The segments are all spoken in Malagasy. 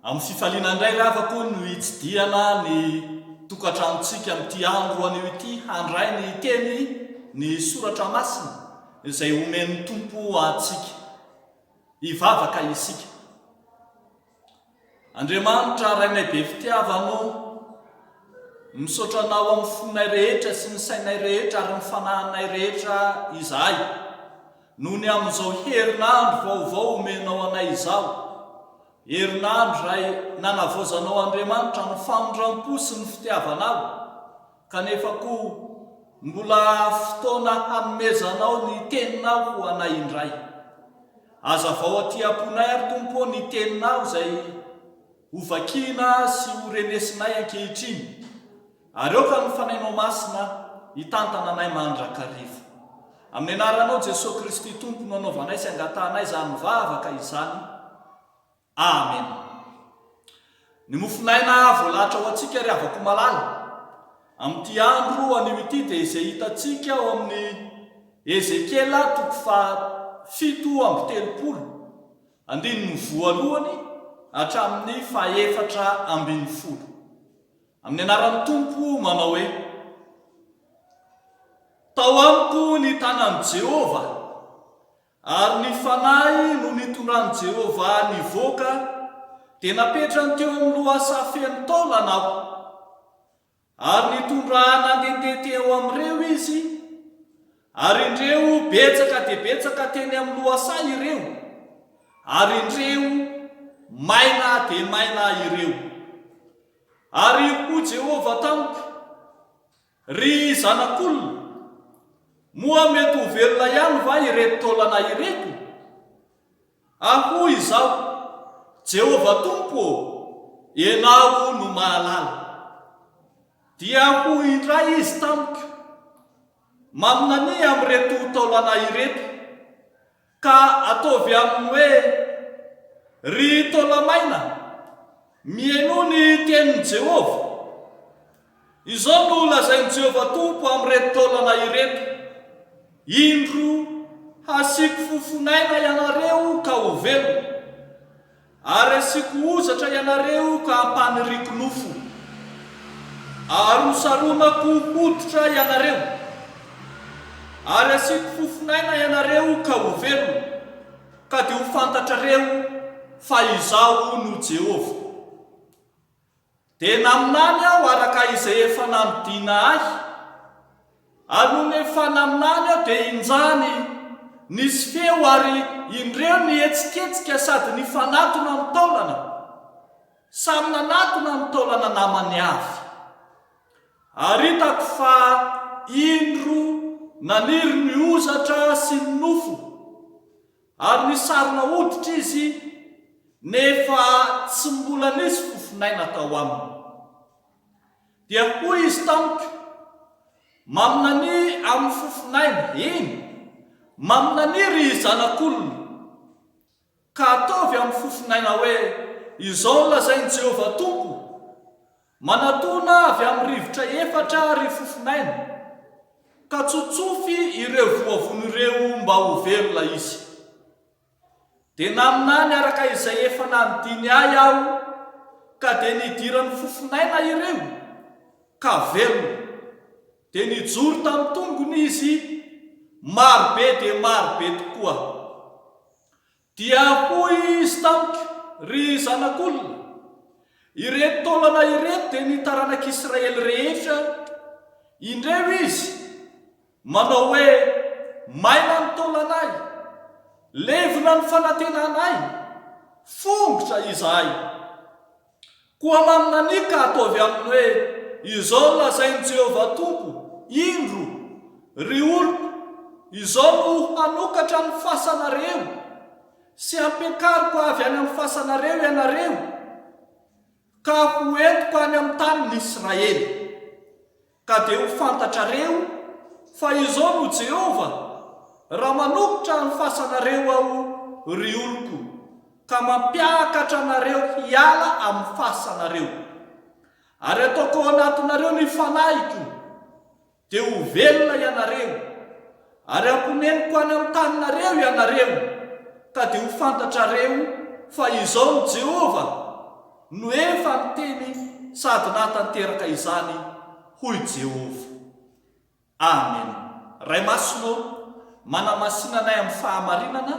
amin'ny fifaliana indray ravako no hitsidiana ny tokantranontsika amin'ity andro an'io ity handray ny teny ny soratra masina izay omen'ny tompo antsika hivavaka isika. Andriamanitra rainay be fitiavano misaotranao amin'ny fonay rehetra sy ny sainay rehetra ary ny fanahinay rehetra izahay noho ny amin'izao herinandro vaovao omenao anay izao, herinandro ray nanavozanao Andriamanitra ny famondram-po sy ny fitiavanao, kanefa koa mbola fotoana hanomezanao ny teninao ho anay indray. Aza vao aty amponay ary tompo ny teninao izay hovakiana sy ho renesinay ankehitriny, ary eo ka ny fanainao masina hitantana anay mandrakariva. Amin'ny anaranao Jesosy Kristy tompo no anaovanay sy angatanay izany mivavaka izany. Amen. Ny mofinaina voalahatra ho antsika ry havako malala amin'ity andro anio ity dia izay hitantsika ao amin'ny Ezekiela 7:30 andininy voalohany hatramin'ny 4:40. Amin'ny anaran'ny tompo manao hoe: tao amiko ny tanan'i Jehova, ary ny fanahy no nitondran'i Jehova nivoaka, dia napetrany teo amin'ny loha safeny taolana aho, ary nitondra nandehandeha teo amin'ireo izy, ary indreo betsaka dia betsaka teny amin'ny loha-say ireo, ary indreo maina dia maina ireo. Ary ho Jehova tamiko, ry zanak'olona, moa mety ho velona ihany va ireto taolana ireto? Aho izao, Jehova tompo, ianao no mahalala. Dia ho indray izy tamiko, maminany amin'ireto taolana ireto, ka ataovy aminy hoe: ry taolamaina, mihaino ny tenin'i Jehova. Izao no lazain'i Jehova tompo amin'ireto taolana ireto: indro hasiko fofonaina ianareo ka ho velona, ary asiko ozatra ianareo ka hampaniriko nofo, ary hosaromako hoditra ianareo, ary asiko fofonaina ianareo ka ho velona, ka dia ho fantatrareo fa izaho no Jehova. Dia naminany aho araka izay efa namidina ahy, ary noho ny efa naminany aho dia injany nisy feo, ary indreo ny etsiketsika sady ny fanatona amin'ny taolana, samy nanatona amin'ny taolana namany avy. Ary hitako fa indro naniry ny ozatra sy ny nofo, ary ny sarona hoditra izy, nefa tsy mbola nisy fofonaina tao aminy. Dia hoy izy tamiko: maminany amin'ny fofonaina, iny maminany ry zanak'olona, ka ataovy amin'ny fofonaina hoe: izao lazain'i Jehova tompo, manatona avy amin'ny rivotra 4 ry fofonaina, ka tsotsofy ireo voavony ireo mba ho velona izy. Dia naminany araka izay efa nanodiny ahy aho, ka dia nidiran'ny fofonaina ireo ka velona, dia nijoro tamin'ny tongony izy marobe dia marobe tokoa. Dia hoy izy tamiko: ry zanak'olona, ireto taolana ireto dia ny taranak'Israely rehetra. Indreo izy manao hoe: maina ny taolanay, levona ny fanantenanay, fongotra izahay. Koa maminany ka ataovy aminy hoe: izao lazain'i Jehova tompo, indro ry oloko, izao no hanokatra ny fasanareo sy hampiakariko avy any amin'ny fasanareo ianareo, ka ho entiko any amin'ny tanin'i Israely, ka dia ho fantatrareo fa izao no Jehova, raha manokotra ny fasanareo aho ry oloko, ka mampiakatra anareo hiala amin'ny fasanareo, ary ataoko ao anatinareo ny fanahiko, dia ho velona ianareo, ary amponeniko any amin'ny taninareo ianareo, ka dia ho fantatrareo fa izao ny Jehova, no efa ny teny sady natanteraka izany hoy Jehova. Amen. Ray masino, manamasinanay amin'ny fahamarinana,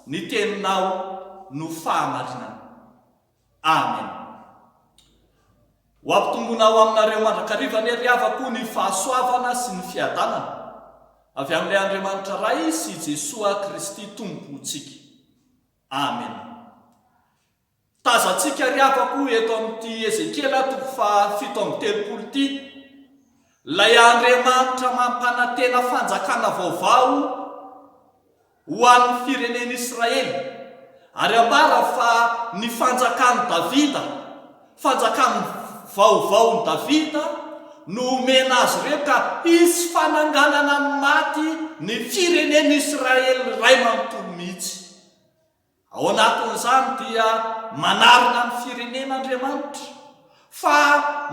ny teninao no fahamarinana. Amen. Ho ampitongonao aminareo mandrakariva ny ariavako ny fahasoavana sy ny fiadanana avy amin'ilay Andriamanitra ray sy Jesoa Kristy tompontsika. Amen. Tazantsika ariavako eto amin'ity Ezekiela 7:30 ty, lay Andriamanitra mampanantena fanjakana vaovao ho an'ny firenen'i Israely, ary ambara fa ny fanjakan'i Davida, fanjakany vaovaon'i Davida no omena azy ireo ka hisy fananganana ny maty ny firenen'i Israely ray manontolo mihitsy. Ao anatin'izany dia manarina ny firenen'Andriamanitra fa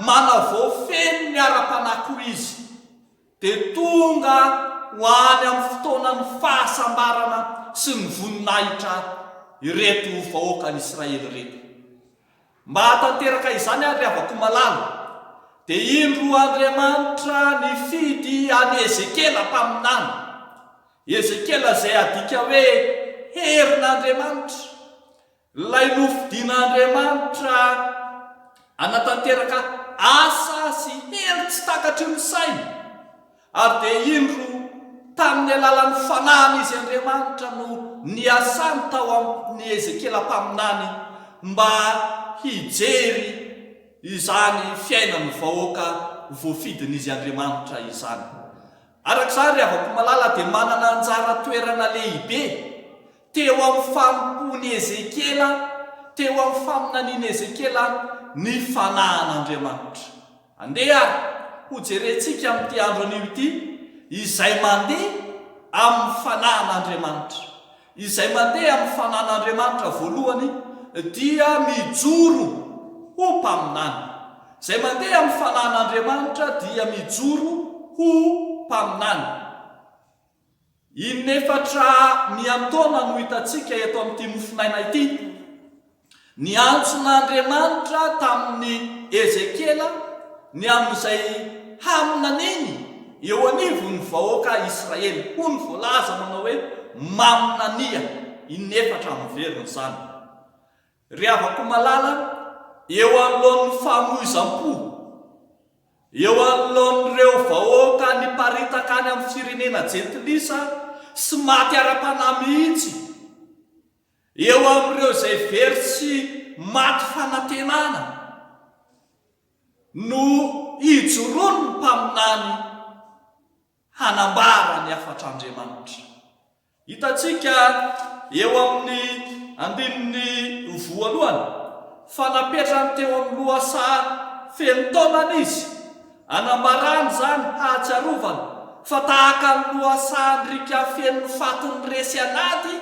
manavao feno ny ara-panako izy, dia tonga ho any amin'ny fotoanany fahasambarana sy ny voninahitra ireto vahoaka n'Israely reto. Mba hatanteraka izany ary avako malala, dia indro Andriamanitra nifidy any Ezekiela mpaminany. Ezekiela izay adika hoe herin'Andriamanitra, lay nofidian'Andriamanitra anatanteraka asa sy hery tsy takatry ny saina, ary dia indro tamin'ny alalan'ny fanahiny izy Andriamanitra no niasany tao amin'ny Ezekiela mpaminany mba hijery izany fiainany vahoaka voafidin'izy Andriamanitra izany. Arak'izany ry avako malala dia manana anjara toerana lehibe teo amin'ny fanompoan'i Ezekiela, teo amin'ny faminanian'i Ezekiela ny fanahan'Andriamanitra. Andeha ary ho jerentsika amin'ity andro anio ity izay mandeha amin'ny fanahan'Andriamanitra. Izay mandeha amin'ny fanahan'Andriamanitra voalohany dia mijoro ho mpaminany. Izay mandeha amin'ny fanahan'Andriamanitra dia mijoro ho mpaminany. Inefatra miantaona no hitantsika eto amin'ity mofinaina ity. Ny antson'Andriamanitra tamin'ny Ezekiela ny amin'izay haminaniny eo anivony vahoaka Israely, ho ny voalaza manao hoe maminania. Inefatra miverina izany. Ry havako malala, eo anoloan'ny fahamoizam-po, eo anoloan'ireo vahoaka niparitaka any amin'ny firenena jentilisa sy maty ara-panahy mihitsy, eo amin'ireo izay very sy maty fanantenana no hijoroany ny mpaminany hanambara ny afatr'Andriamanitra. Hitantsika eo amin'ny andininy voalohany fa napetrany teo amin'ny loasa feno taonany izy, anambarany zany hahatsiarovana fa tahaka ny loasandrika feno fatiny resy anaty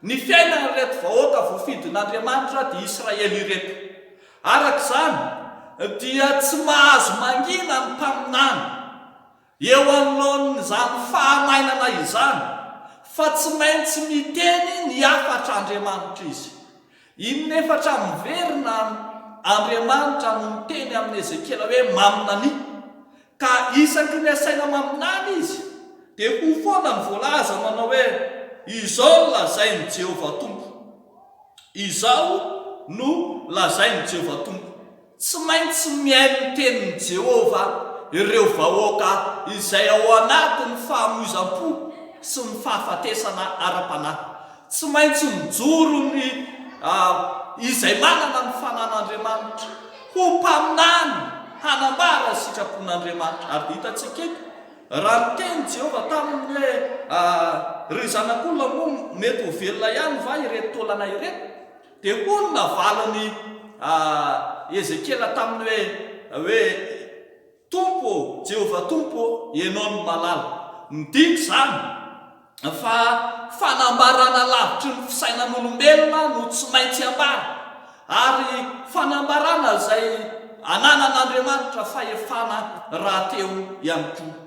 ny fiainana reto vahoaka voafidin'Andriamanitra dia Israely ireto. Arak'izany dia tsy mahazo mangina ny mpaminany eo anoloan'izany fahamainana izany, fa tsy maintsy miteny ny afatr'Andriamanitra izy. Iny efatra miverina Andriamanitra no miteny amin'ny Ezekiela hoe maminany, ka isaky ny asaina maminany izy dia ho foana ny voalaza manao hoe izao lazain'i Jehova Tompo, izao no lazain'i Jehova Tompo. Tsy maintsy mihaino ny tenin'i Jehova ireo vahoaka izay ao anatin'ny fahamoizam-po sy ny fahafatesana ara-panahy. Tsy maintsy mijoro ny izay manana ny fanan'Andriamanitra ho mpaminany hanambara sitrapon'Andriamanitra. Ary hitantsika eto raha ny teny Jehova tamin'ny hoe ry zanak'olona moa mety ho velona ihany va ireto taolana ireto, dia hono navalany Ezekiela tamin'ny hoe Tompo, Jehova Tompo, ianao no malala. Midika zany fa fanambarana lavitry ny fisainan'olombelona no tsy maintsy ambara, ary fanambarana izay ananan'Andriamanitra fahefana rahateo ihany koa.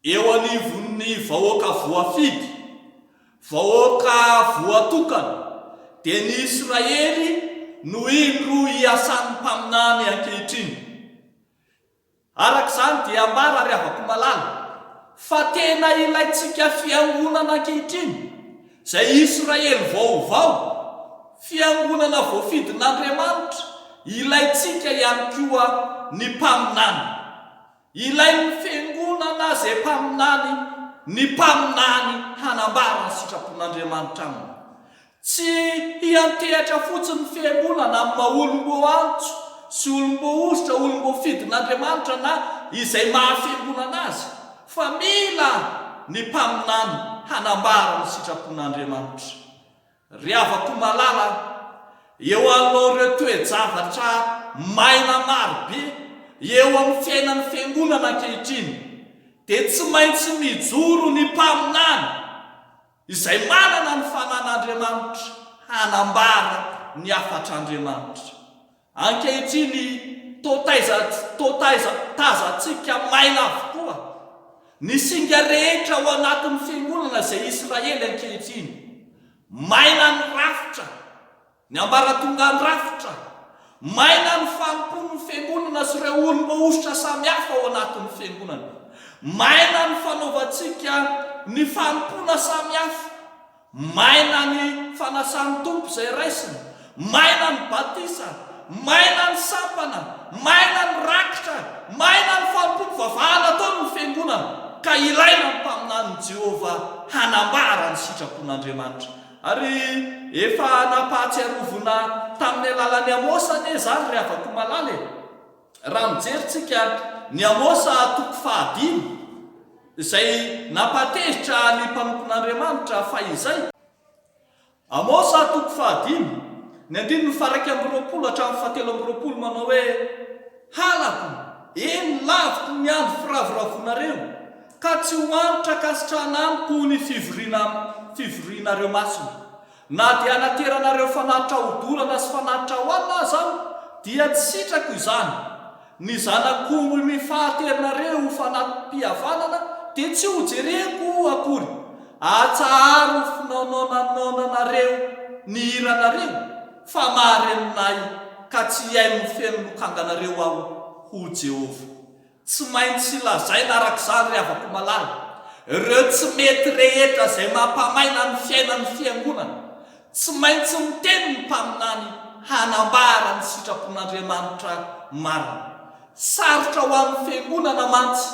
Eo anivon'ny vahoaka voafidy, vahoaka voatokana, dia ny Israely no indro iasan'ny mpaminany ankehitriny. Arak'izany dia ambara ry havako malala fa tena ilayntsika fiangonana ankehitriny izay Israely vaovao, fiangonana voafidin'Andriamanitra. Ilayntsika ihany koa ny mpaminany. Ilain'ny fiangonana izay mpaminany ny mpaminany hanambara ny sitrapon'Andriamanitra aminy. Tsy hiantehatra fotsiny fiangonana amin'ny maha-olom-bo antso sy olom-bo ositra, olom-bo fidin'Andriamanitra na izay mahafiangonana azy, fa mila ny mpaminany hanambara ny sitrapon'Andriamanitra. Ry havako malala, eo alohan'ireo toe-javatra maina marobe eo amin'ny fiainan'ny fiangonana ankehitriny dia tsy maintsy mijoro ny mpaminany izay manana ny fanan'Andriamanitra hanambara ny afatr'Andriamanitra. Ankehitriny tazantsika maina avokoa ny singa rehetra ao anatin'ny fiangonana izay Israely ankehitriny. Maina ny rafitra, ny ambaratonga ny rafitra, maina ny fampon'ny fiangonana sy ireo olom-bo ositra samihafa ao anatin'ny fiangonana. Maina ny fanaovantsika ny fampona samihafa, maina ny fanasan'ny tompo izay raisina, maina ny batisa, maina ny sampana, maina ny rakitra, maina ny fampony vavahana ataony ny fiangonana. Ka ilaina ny mpaminan'i Jehovah hanambara ny sitrapon'Andriamanitra. Ary efa nampahatsiarovana tamin'ny alalan'ny Amosa anie zany ry havako malala. Raha mijeritsika ny Amosa 5 izay nampatezitra ny mpanompon'Andriamanitra fahizay. Amosa 5 ny 1:20 hatramin'ny 7:20 manao hoe: halako, eny laviko ny andro firavoravonareo, ka tsy hoanitra kasitrana amiko ny fivorianareo masina. Na dia anateranareo fanatitra hodolana sy fanatitra hoanina zaho, dia tsy sitrako izany. Ny zanak'omby mifahaterinareo fanam-pihavanana dia tsy hojereko akory. Atsaharo finaonaonanareo ny hiranareo, fa mahareninay ka tsy hay ny feno lokanganareo aho ho Jehovah. Tsy maintsy lazaina arak'izany ry havako malala, ireo tsy mety rehetra izay mampamaina ny fiainan'ny fiangonana, tsy maintsy miteny ny mpaminany hanambara ny sitrapon'Andriamanitra marina. Sarotra ho an'ny fiangonana mantsy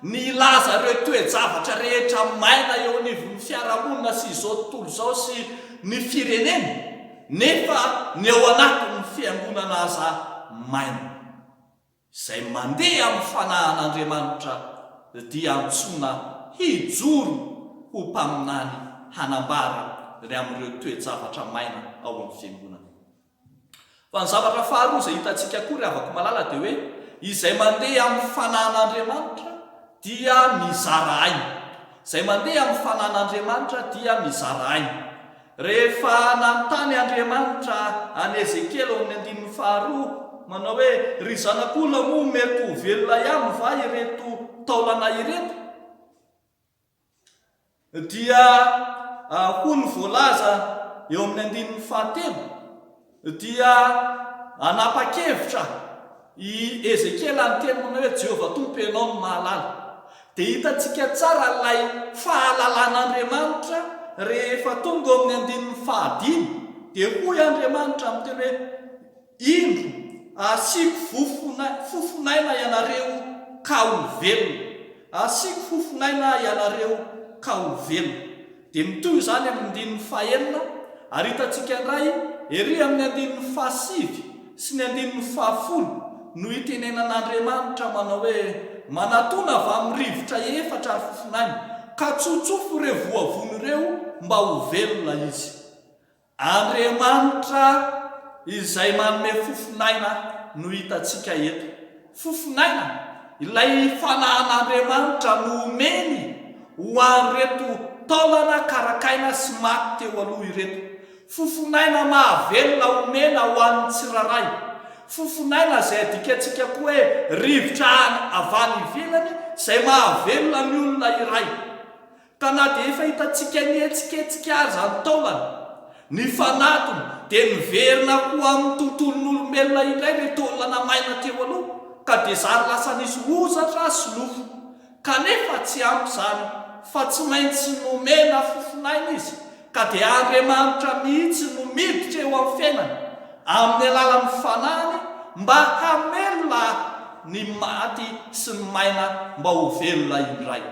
ny ilaza ireo toe-javatra rehetra maina eo anivon'ny fiarahamonina sy izao tontolo izao sy ny firenena, nefa ny ao anatin'ny fiangonana aza maina izay mandeha amin'ny fanahan'Andriamanitra dia antsoina hijoro ho mpaminany hanambara ry amin'ireo toe-javatra maina ao amin'ny fiangonana. Fa ny zavatra faharoa izay hitantsika koa ry havako malala dia hoe izay mandeha amin'ny fanahan'Andriamanitra dia mizara aina. Izay mandeha amin'ny fanahan'Andriamanitra dia mizara aina. Rehefa nanontany Andriamanitra any Ezekiel ao amin'ny 2 manao hoe: ry zanak'olona moa mety ho velona ihany va ireto taolana ireto? Dia hoy ny voalaza eo amin'ny 3 dia anapa-kevitra i Ezekiel anyteny manao hoe: Jehovah Tompo ianao no mahalala. Dia hitantsika tsara ilay fahalalàn'Andriamanitra rehefa tonga ao amin'ny 5 dia hoy Andriamanitra amiteny hoe: indro asiko fofonaina ianareo ka ho velona, asiko fofonaina ianareo ka ho velona. Dia mitoy izany amin'ny 9 ary hitantsika indray ery amin'ny 9 sy ny 10 no itenenan'Andriamanitra manao hoe: manatona avy amin'ny rivotra 4 ary fofonaina, ka tsotsofo ireo voavony ireo mba ho velona izy. Andriamanitra izay manome fofonaina no hitantsika eto. Fofonaina, ilay fanahan'Andriamanitra no omeny ho an'ireto taolana karakaina sy maty teo aloha ireto. Fofonaina mahavelona omena ho an'ny tsiraray. Fofonaina izay adikatsika koa hoe rivotra avy any ivelany izay mahavelona ny olona iray. Ka na dia efa hitantsika ny etsiketsika azy ny taolana, ny fanatony, dia niverina koa amin'ny tontolon'olombelona indray reto olona namaina teo aloha ka dia zary lasa nisy ozatra sy lofo kanefa tsy ampy izany fa tsy maintsy nomena fofinaina izy ka dia Andriamanitra mihitsy no miditra eo amin'ny fiainany amin'ny alalan'ny fanahiny mba hamelona ny maty sy ny maina mba ho velona indray.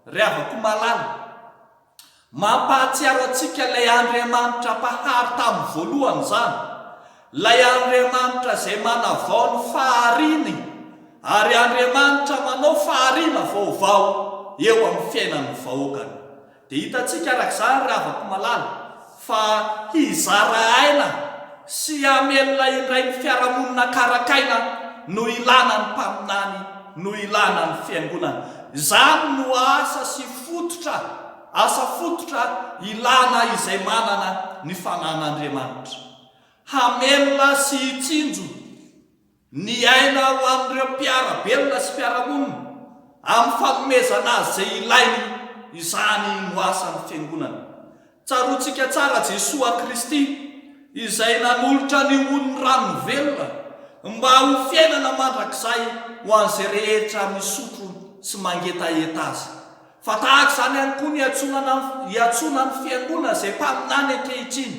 Ry havako malala, mampahatsiaro antsika ilay Andriamanitra mpahary tamin'ny voalohany izany, ilay Andriamanitra izay manavao ny fahariny ary Andriamanitra manao faharina vaovao eo amin'ny fiainan'ny vahoakany. Dia hitantsika arak'izany ry havako malala fa hizara aina sy hamelona indray ny fiarahamonina karakaina no ilana ny mpaminany, no ilana ny fiangonana. Izany no asa sy asa fototra ilana izay manana ny fanan'Andriamanitra. Hamelona sy hitsinjo ny aina ho an'ireo mpiara-belona sy mpiara-monina amin'ny fanomezana azy izay ilainy, izany no asan'ny fiangonana. Tsaroantsika tsara Jesosy Kristy izay nanolotra ny on'ny rano velona mba ho fiainana mandrakizay ho an'izay rehetra misotro sy mangetaeta azy. Fa tahaka izany ihany koa ny iatsona ny fiangonana izay mpaminany ankehitriny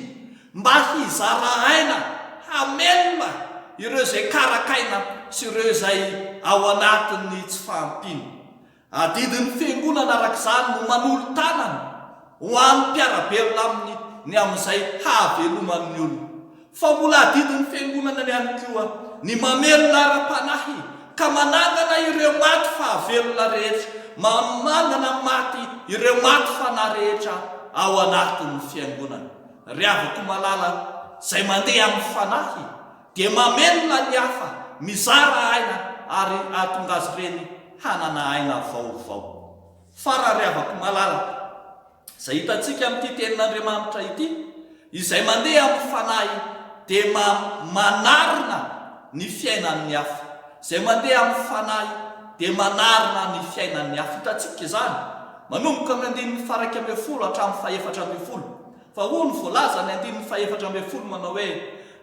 mba hizara aina hamelona ireo izay karakaina sy ireo izay ao anatin'ny tsy fahampiana. Adidin'ny fiangonana arak'izany no manolo tanana ho an'ny mpiara-belona amin'izay hahaveloman'ny olona. Fa mbola adidin'ny fiangonana ihany koa ny mamelona ara-panahy ka manangana ireo maty fahavelona rehetra, manangana maty ireo maty fanahy rehetra ao anatin'ny fiangonana. Ry havako malala, izay mandeha amin'ny fanahy dia mamelona ny hafa, mizara aina ary ahatonga azy ireny hanana aina vaovao. Fa raha ry havako malala, izay hitantsika amin'ity tenin'Andriamanitra ity, izay mandeha amin'ny fanahy dia manarina ny fiainan'ny hafa. Izay mandeha amin'ny fanahy dia manarina ny fiainan'ny hafa. Hitantsika izany manomboka amin'ny 1:10 hatramin'ny 4:10. Fa hoy ny voalaza ny 4:10 manao hoe: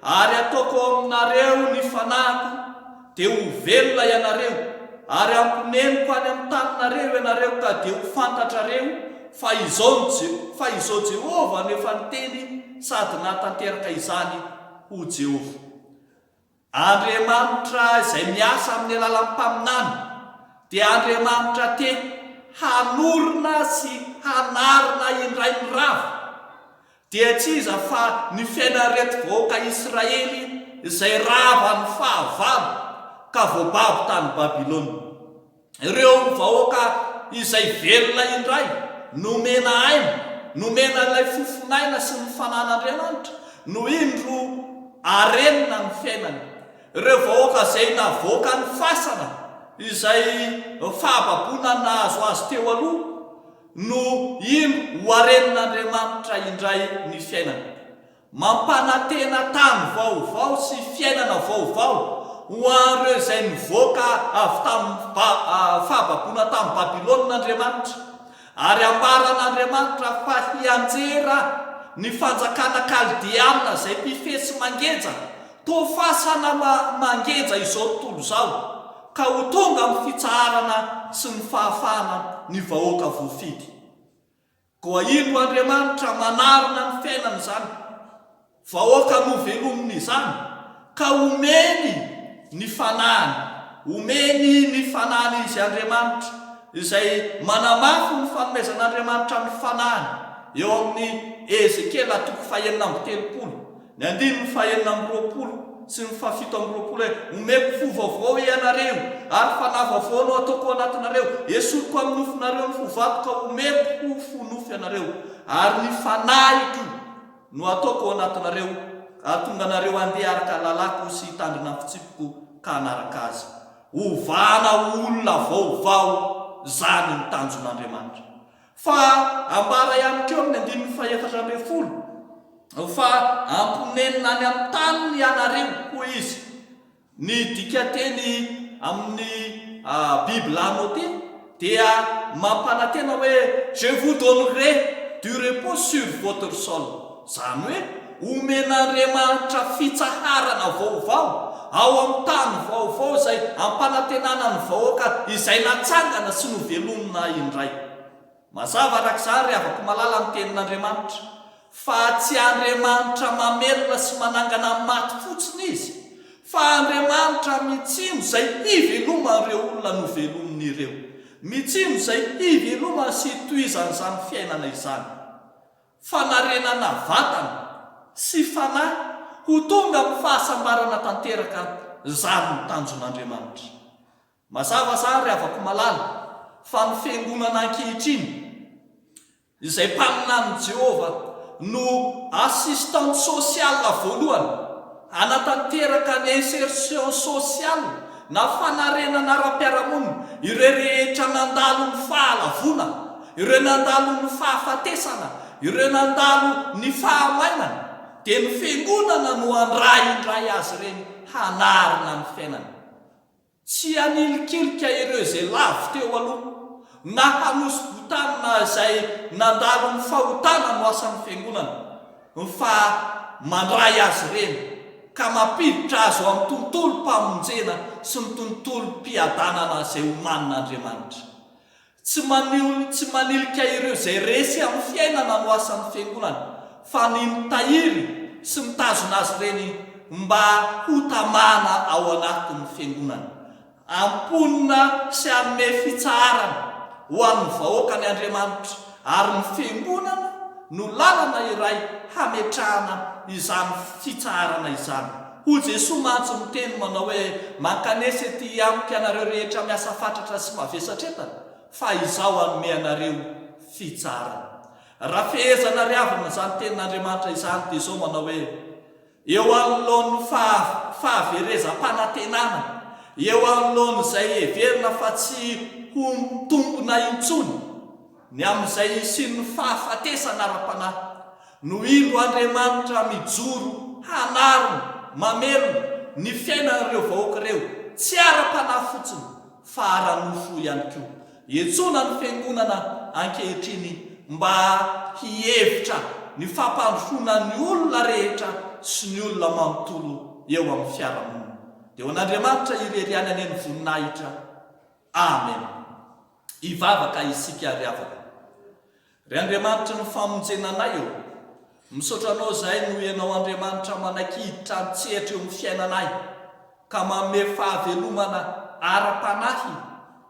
ary ataoko aminareo ny fanahiko dia ho velona ianareo, ary amponeniko any amin'ny taninareo ianareo ka dia ho fantatrareo fa izao Jehovah no efa niteny sady natanteraka izany ho Jehovah. Andriamanitra izay miasa amin'ny alalan'ny mpaminany dia Andriamanitra te hanorina sy hanarina indray ny rava. Dia tsy iza fa ny fiainareto vahoaka Israely izay rava ny fahavalo ka voababo tany Babilôna. Ireo vahoaka izay velona indray nomena aina, nomena ilay fofinaina sy ny fanan'Andriamanitra no indro arenina ny fiainana. Ireo vahoaka izay navoaka ny fasana izay fahababona nahazo azy teo aloha no indro ho arenin'Andriamanitra indray ny fiainana. Mampanantena tany vaovao sy fiainana vaovao ho an'ireo izay nivoaka avy tamin'ny fahababona tamin'ny Babilônan'Andriamanitra, ary ambaran'Andriamanitra fa hianjera ny fanjakana Kaldiana izay mpifetsy mangeja to fasana mangeja izao tontolo izao ka ho tonga amin'ny fitsaharana sy ny fahafahana ny vahoaka voafidy. Koa ino Andriamanitra manarina ny fiainana izany vahoaka novelominy izany ka omeny ny fanahiny, omeny ny fanahiny izy Andriamanitra izay manamafy ny fanomezan'Andriamanitra ny fanahiny eo amin'ny Ezekiela 9:30, ny 9:20 sy ny 7:20: omeko fo vaovao ianareo ary fanahy vaovao no ataoko anatinareo, esoriko amin'ny nofinareo ny fo vato ka omeko fo nofy ianareo, ary ny fanahiko no ataoko anatinareo, ahatonga anareo andeha araka lalako sy hitandrina fitsipiko ka anaraka azy. Ovana olona vaovao, zany ny tanjon'Andriamanitra. Fa ambara ihany keo amin'ny 4:10 fa amponenina any amin'ny taniny ianareo koa izy. Ny dika teny amin'ny Bibla anoté dia mampanantena hoe: je vous donnerai du repos sur votre sol. Zany hoe omen'Andriamanitra fitsaharana vaovao ao amin'ny tany vaovao izay ampanantenana ny vahoaka izay natsangana sy novelomina indray. Mazava arak'izany ry havako malala ny tenin'Andriamanitra fa tsy Andriamanitra mamelona sy manangana maty fotsiny izy, fa Andriamanitra mitsimo izay hiveloma ireo olona novelomin'ireo, mitsimo izay hiveloma sy hitohizan'izany fiainana izany. Fanarenana vatana sy fanahy ho tonga amin'ny fahasambarana tanteraka izany ny tanjon'Andriamanitra. Mazava zany ry havako malala fa ny fiangonana ankehitriny izay mpaminany Jehova no assistante sociale voalohany hanatanteraka ny insertion sociale na fanarenana ara-piarahamonina ireo rehetra nandalo ny fahalavona, ireo nandalo ny fahafatesana, ireo nandalo ny fahamainana, dia ny fiangonana no andray azy ireny hanarina ny fiainana. Tsy hanilikilika ireo izay lavo teo aloha na hanosy-botanina izay nandalo ny fahotana no asan'ny fiangonana, fa mandray azy ireny ka mampiditra azy ao amin'ny tontolo-pamonjena sy ny tontolo-piadanana izay homanin'Andriamanitra. Tsy manilika ireo izay resy amin'ny fiainana no asan'ny fiangonana, fa ny mitahiry sy mitazona azy ireny mba ho tamana ao anatin'ny fiangonana, amponina sy hanome fitsarana ho an'ny vahoaka ny Andriamanitra, ary ny fiangonana no lalana iray hametrahana izany fitsarana izany. Hoy Jesosy mantsy miteny manao hoe mankanesa ety amiko ianareo rehetra miasa fatratra sy mavesatra entana, fa izao hanome anareo fitsarana. Raha fehezana riavana izany tenin'Andriamanitra izany dia izao manao hoe eo anoloan'ny fahaverezam-panantenana, eo anoloana izay heverina fa tsy ho mitombona intsony ny amin'izay sy ny fahafatesana ara-panahy, no ilo Andriamanitra mijoro hanarina mamelona ny fiainan'ireo vahoaka ireo, tsy ara-panahy fotsiny fa ara-nofo ihany koa. Iantsona ny fiangonana ankehitriny mba hihevitra ny fampandrosoana ny olona rehetra sy ny olona manontolo eo amin'ny fiarahamonina. Dia ho an'Andriamanitra ireriana ny voninahitra. Amen. Ivavaka isika riavaka. Ry Andriamanitra ny famonjenanay eo, misaotra anao izay no ianao Andriamanitra manakiditra antsehatra eo amin'ny fiainanay ka manome fahavelomana ara-panahy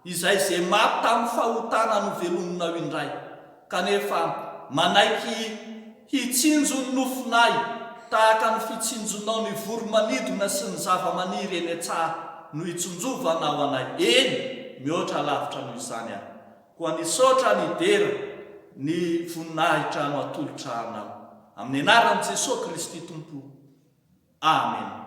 izay maty tamin'ny fahotana no velominao indray, kanefa manaiky hitsinjo ny nofinay tahaka ny fitsinjonao ny voromanidina sy ny zava-maniry eny an-tsaha no hitsonjovanao anay. Eny, mihoatra lavitra noho izany aho, koa nisaotra ny dera ny voninahitra no atolotra anao. Amin'ny anaran'i Jesosy Kristy Tompo. Amen.